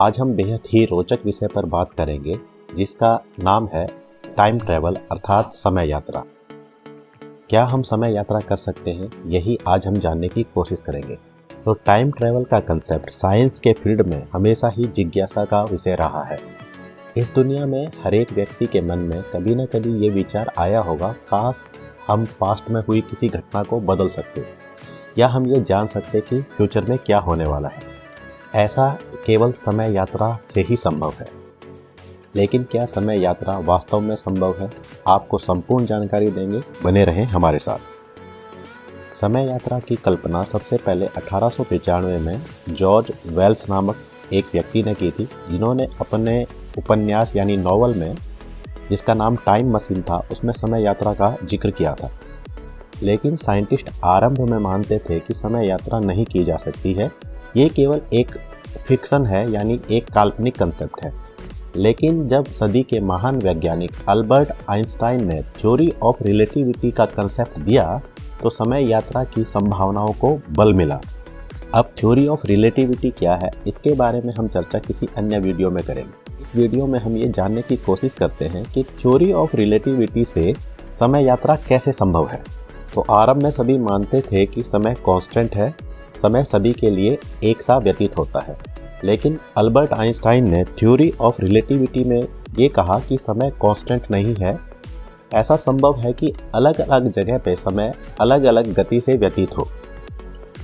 आज हम बेहद ही रोचक विषय पर बात करेंगे जिसका नाम है टाइम ट्रैवल अर्थात समय यात्रा। क्या हम समय यात्रा कर सकते हैं, यही आज हम जानने की कोशिश करेंगे। तो टाइम ट्रैवल का कंसेप्ट साइंस के फील्ड में हमेशा ही जिज्ञासा का विषय रहा है। इस दुनिया में हर एक व्यक्ति के मन में कभी न कभी ये विचार आया होगा, काश हम पास्ट में हुई किसी घटना को बदल सकते या हम ये जान सकते कि फ्यूचर में क्या होने वाला है। ऐसा केवल समय यात्रा से ही संभव है। लेकिन क्या समय यात्रा वास्तव में संभव है? आपको संपूर्ण जानकारी देंगे, बने रहें हमारे साथ। समय यात्रा की कल्पना सबसे पहले 1895 में जॉर्ज वेल्स नामक एक व्यक्ति ने की थी, जिन्होंने अपने उपन्यास यानी नॉवल में, जिसका नाम टाइम मशीन था, उसमें समय यात्रा का जिक्र किया था। लेकिन साइंटिस्ट आरंभ में मानते थे कि समय यात्रा नहीं की जा सकती है, ये केवल एक फिक्शन है, यानी एक काल्पनिक कंसेप्ट है। लेकिन जब सदी के महान वैज्ञानिक अल्बर्ट आइंस्टाइन ने थ्योरी ऑफ रिलेटिविटी का कंसेप्ट दिया तो समय यात्रा की संभावनाओं को बल मिला। अब थ्योरी ऑफ रिलेटिविटी क्या है, इसके बारे में हम चर्चा किसी अन्य वीडियो में करेंगे। इस वीडियो में हम ये जानने की कोशिश करते हैं कि थ्योरी ऑफ रिलेटिविटी से समय यात्रा कैसे संभव है। तो आरंभ में सभी मानते थे कि समय कांस्टेंट है, समय सभी के लिए एक सा व्यतीत होता है। लेकिन अल्बर्ट आइंस्टाइन ने थ्योरी ऑफ रिलेटिविटी में ये कहा कि समय कांस्टेंट नहीं है। ऐसा संभव है कि अलग अलग जगह पे समय अलग अलग गति से व्यतीत हो।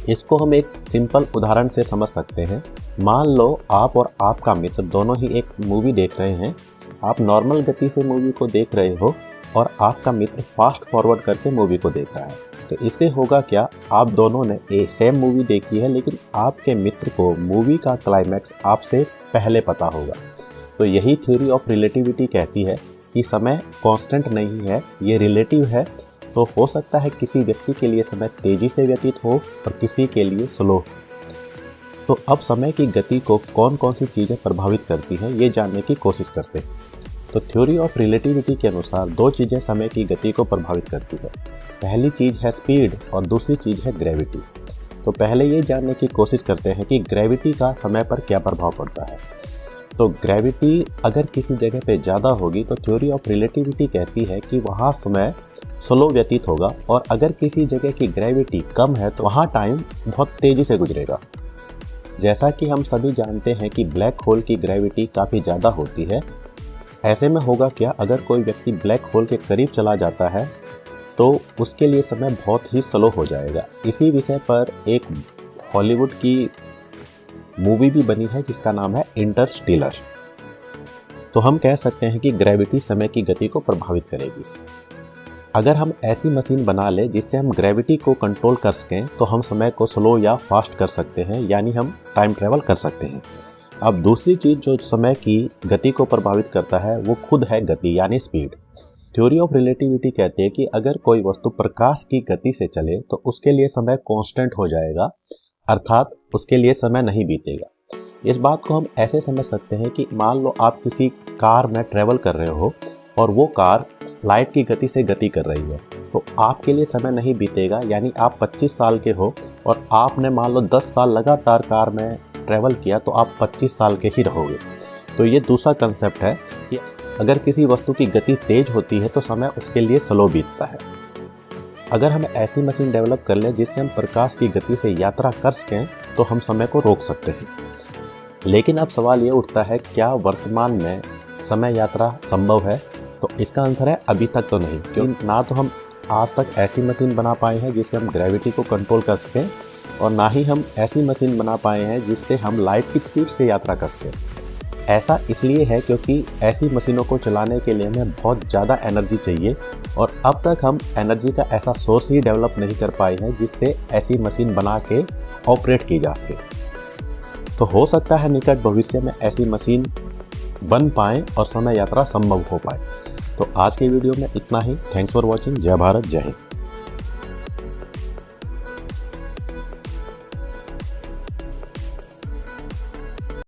इसको हम एक सिंपल उदाहरण से समझ सकते हैं। मान लो आप और आपका मित्र दोनों ही एक मूवी देख रहे हैं। आप नॉर्मल गति से मूवी को देख रहे हो और आपका मित्र फास्ट फॉरवर्ड करके मूवी को देख रहा है। तो इससे होगा क्या, आप दोनों ने सेम मूवी देखी है, लेकिन आपके मित्र को मूवी का क्लाइमैक्स आपसे पहले पता होगा। तो यही थ्योरी ऑफ रिलेटिविटी कहती है कि समय कांस्टेंट नहीं है, ये रिलेटिव है। तो हो सकता है किसी व्यक्ति के लिए समय तेजी से व्यतीत हो और किसी के लिए स्लो। तो अब समय की गति को कौन कौन सी चीज़ें प्रभावित करती हैं, ये जानने की कोशिश करते हैं। तो थ्योरी ऑफ रिलेटिविटी के अनुसार दो चीज़ें समय की गति को प्रभावित करती है। पहली चीज़ है स्पीड और दूसरी चीज़ है ग्रेविटी। तो पहले ये जानने की कोशिश करते हैं कि ग्रेविटी का समय पर क्या प्रभाव पड़ता है। तो ग्रेविटी अगर किसी जगह पे ज़्यादा होगी तो थ्योरी ऑफ रिलेटिविटी कहती है कि वहाँ समय स्लो व्यतीत होगा, और अगर किसी जगह की ग्रेविटी कम है तो वहाँ टाइम बहुत तेज़ी से गुजरेगा। जैसा कि हम सभी जानते हैं कि ब्लैक होल की ग्रेविटी काफ़ी ज़्यादा होती है। ऐसे में होगा क्या, अगर कोई व्यक्ति ब्लैक होल के करीब चला जाता है तो उसके लिए समय बहुत ही स्लो हो जाएगा। इसी विषय पर एक हॉलीवुड की मूवी भी बनी है जिसका नाम है इंटरस्टेलर। तो हम कह सकते हैं कि ग्रेविटी समय की गति को प्रभावित करेगी। अगर हम ऐसी मशीन बना ले जिससे हम ग्रेविटी को कंट्रोल कर सकें तो हम समय को स्लो या फास्ट कर सकते हैं, यानी हम टाइम ट्रैवल कर सकते हैं। अब दूसरी चीज़ जो समय की गति को प्रभावित करता है वो खुद है गति, यानी स्पीड। थ्योरी ऑफ रिलेटिविटी कहती है कि अगर कोई वस्तु प्रकाश की गति से चले तो उसके लिए समय कांस्टेंट हो जाएगा, अर्थात उसके लिए समय नहीं बीतेगा। इस बात को हम ऐसे समझ सकते हैं कि मान लो आप किसी कार में ट्रैवल कर रहे हो और वो कार लाइट की गति से गति कर रही है, तो आपके लिए समय नहीं बीतेगा। यानी आप 25 साल के हो और आपने मान लो 10 साल लगातार कार में ट्रैवल किया, तो आप 25 साल के ही रहोगे। तो ये दूसरा कंसेप्ट है कि अगर किसी वस्तु की गति तेज होती है तो समय उसके लिए स्लो बीतता है। अगर हम ऐसी मशीन डेवलप कर लें जिससे हम प्रकाश की गति से यात्रा कर सकें तो हम समय को रोक सकते हैं। लेकिन अब सवाल ये उठता है, क्या वर्तमान में समय यात्रा संभव है? तो इसका आंसर है अभी तक तो नहीं, क्योंकि ना तो हम आज तक ऐसी मशीन बना पाए हैं जिससे हम ग्रेविटी को कंट्रोल कर सकें, और ना ही हम ऐसी मशीन बना पाए हैं जिससे हम लाइट की स्पीड से यात्रा कर सकें। ऐसा इसलिए है क्योंकि ऐसी मशीनों को चलाने के लिए हमें बहुत ज़्यादा एनर्जी चाहिए, और अब तक हम एनर्जी का ऐसा सोर्स ही डेवलप नहीं कर पाए हैं जिससे ऐसी मशीन बना के ऑपरेट की जा सके। तो हो सकता है निकट भविष्य में ऐसी मशीन बन पाएँ और समय यात्रा संभव हो पाए। तो आज के वीडियो में इतना ही। Thanks for watching. जय भारत, जय हिंद।